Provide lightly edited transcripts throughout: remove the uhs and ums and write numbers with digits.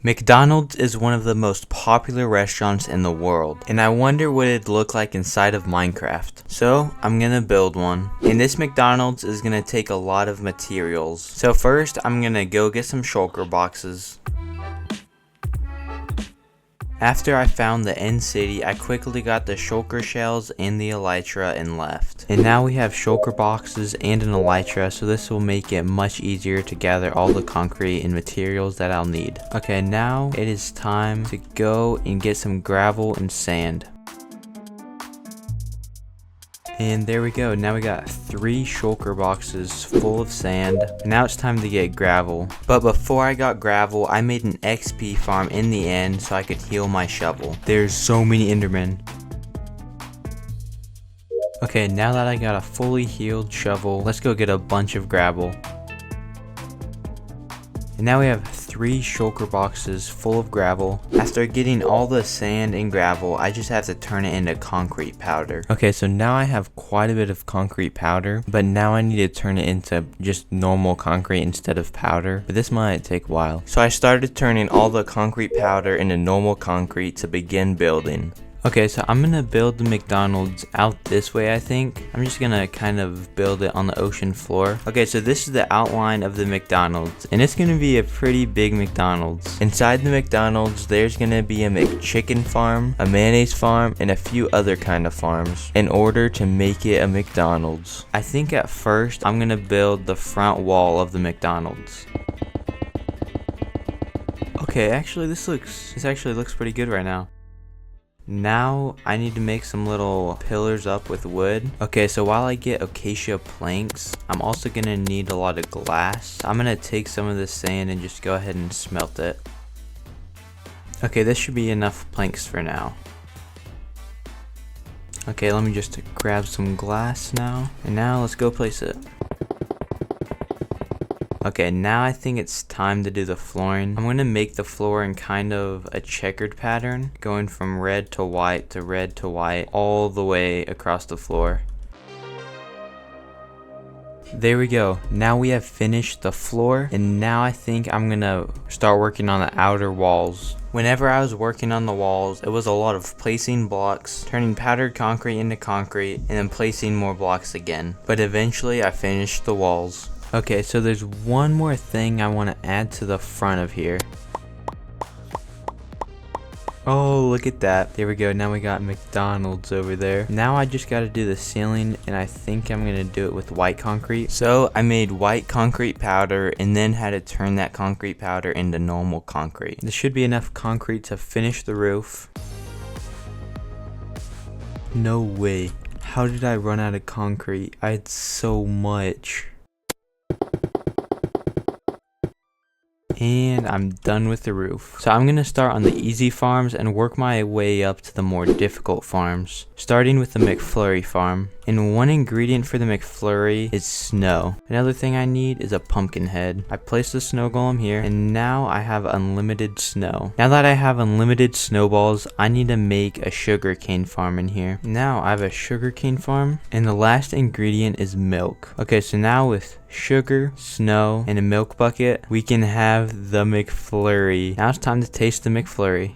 McDonald's is one of the most popular restaurants in the world, and I wonder what it'd look like inside of Minecraft. So I'm gonna build one. And this McDonald's is gonna take a lot of materials. So first I'm gonna go get some shulker boxes. After I found the end city, I quickly got the shulker shells and the elytra and left. And now we have shulker boxes and an elytra, so this will make it much easier to gather all the concrete and materials that I'll need. Okay, now it is time to go and get some gravel and sand. And there we go, now we got 3 shulker boxes full of sand. Now it's time to get gravel. But before I got gravel, I made an XP farm in the end so I could heal my shovel. There's so many endermen. Okay, now that I got a fully healed shovel, let's go get a bunch of gravel. And now we have 3 shulker boxes full of gravel. After getting all the sand and gravel, I just have to turn it into concrete powder. Okay, so now I have quite a bit of concrete powder, but now I need to turn it into just normal concrete instead of powder. But this might take a while. So I started turning all the concrete powder into normal concrete to begin building. Okay, so I'm gonna build the McDonald's out this way, I think. I'm just gonna kind of build it on the ocean floor. Okay, so this is the outline of the McDonald's, and it's gonna be a pretty big McDonald's. Inside the McDonald's, there's gonna be a McChicken farm, a mayonnaise farm, and a few other kind of farms in order to make it a McDonald's. I think at first, I'm gonna build the front wall of the McDonald's. Okay, actually this actually looks pretty good right now. Now I need to make some little pillars up with wood. Okay, so while I get acacia planks, I'm also gonna need a lot of glass. I'm gonna take some of this sand and just go ahead and smelt it. Okay, this should be enough planks for now. Okay, let me just grab some glass now. And now let's go place it. Okay, now I think it's time to do the flooring. I'm going to make the floor in kind of a checkered pattern, going from red to white to red to white, all the way across the floor. There we go. Now we have finished the floor, and now I think I'm going to start working on the outer walls. Whenever I was working on the walls, it was a lot of placing blocks, turning powdered concrete into concrete, and then placing more blocks again. But eventually I finished the walls. Okay, so there's one more thing I want to add to the front of here. Oh, look at that. There we go. Now we got McDonald's over there. Now I just got to do the ceiling, and I think I'm going to do it with white concrete. So I made white concrete powder and then had to turn that concrete powder into normal concrete. This should be enough concrete to finish the roof. No way. How did I run out of concrete? I had so much. And I'm done with the roof. So I'm gonna start on the easy farms and work my way up to the more difficult farms, starting with the McFlurry farm. And one ingredient for the McFlurry is snow. Another thing I need is a pumpkin head. I placed the snow golem here, and now I have unlimited snow. Now that I have unlimited snowballs, I need to make a sugarcane farm in here. Now I have a sugarcane farm, and the last ingredient is milk. Okay, so now with sugar, snow, and a milk bucket, we can have the McFlurry. Now it's time to taste the McFlurry.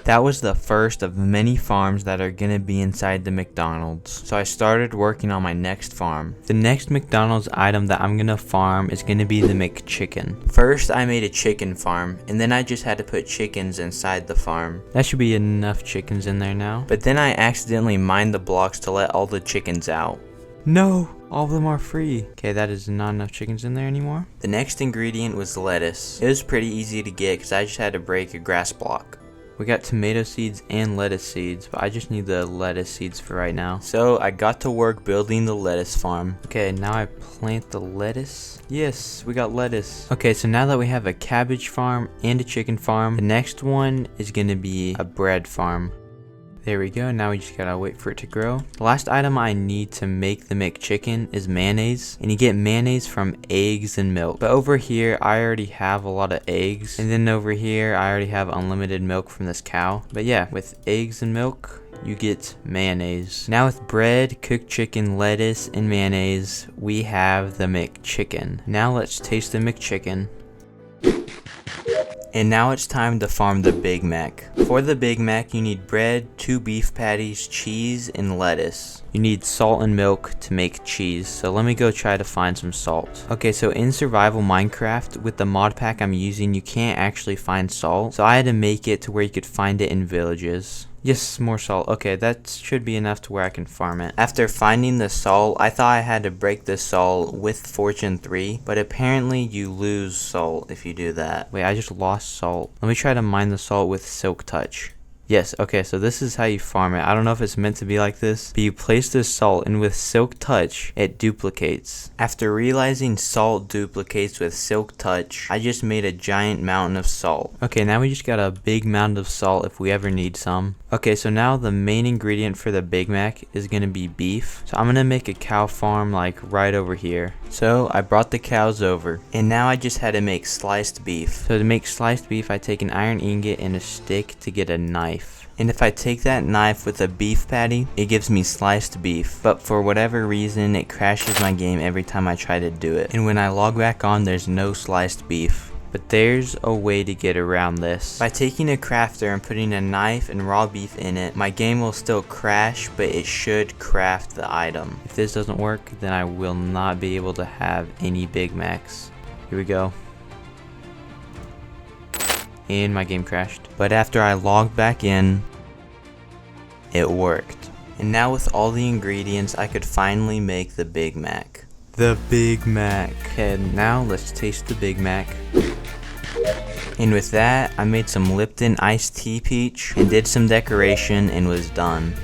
That was the first of many farms that are gonna be inside the McDonald's. So I started working on my next farm. The next McDonald's item that I'm gonna farm is gonna be the McChicken. First I made a chicken farm, and then I just had to put chickens inside the farm. That should be enough chickens in there now. But then I accidentally mined the blocks to let all the chickens out. No! All of them are free. Okay, that is not enough chickens in there anymore. The next ingredient was lettuce. It was pretty easy to get because I just had to break a grass block. We got tomato seeds and lettuce seeds, but I just need the lettuce seeds for right now. So I got to work building the lettuce farm. Okay, now I plant the lettuce. Yes, we got lettuce. Okay, so now that we have a cabbage farm and a chicken farm, the next one is gonna be a bread farm. There we go, now we just gotta wait for it to grow. The last item I need to make the McChicken is mayonnaise, and you get mayonnaise from eggs and milk. But over here, I already have a lot of eggs, and then over here, I already have unlimited milk from this cow. But yeah, with eggs and milk, you get mayonnaise. Now with bread, cooked chicken, lettuce, and mayonnaise, we have the McChicken. Now let's taste the McChicken. And now it's time to farm the Big Mac. For the Big Mac, you need bread, 2 beef patties, cheese, and lettuce. You need salt and milk to make cheese, so let me go try to find some salt. Okay, so in survival Minecraft, with the mod pack I'm using, you can't actually find salt, so I had to make it to where you could find it in villages. Yes, more salt. Okay, that should be enough to where I can farm it. After finding the salt, I thought I had to break the salt with Fortune 3, but apparently you lose salt if you do that. Wait, I just lost salt. Let me try to mine the salt with Silk Touch. Yes, okay, so this is how you farm it. I don't know if it's meant to be like this, but you place this salt and with Silk Touch, it duplicates. After realizing salt duplicates with Silk Touch, I just made a giant mountain of salt. Okay, now we just got a big mountain of salt if we ever need some. Okay, so now the main ingredient for the Big Mac is gonna be beef. So I'm gonna make a cow farm like right over here. So I brought the cows over, and now I just had to make sliced beef. So to make sliced beef, I take an iron ingot and a stick to get a knife. And if I take that knife with a beef patty, it gives me sliced beef. But for whatever reason, it crashes my game every time I try to do it. And when I log back on, there's no sliced beef. But there's a way to get around this. By taking a crafter and putting a knife and raw beef in it, my game will still crash, but it should craft the item. If this doesn't work, then I will not be able to have any Big Macs. Here we go. And my game crashed. But after I logged back in, it worked. And now with all the ingredients, I could finally make the Big Mac. The Big Mac. Okay, now let's taste the Big Mac. And with that, I made some Lipton iced tea peach and did some decoration and was done.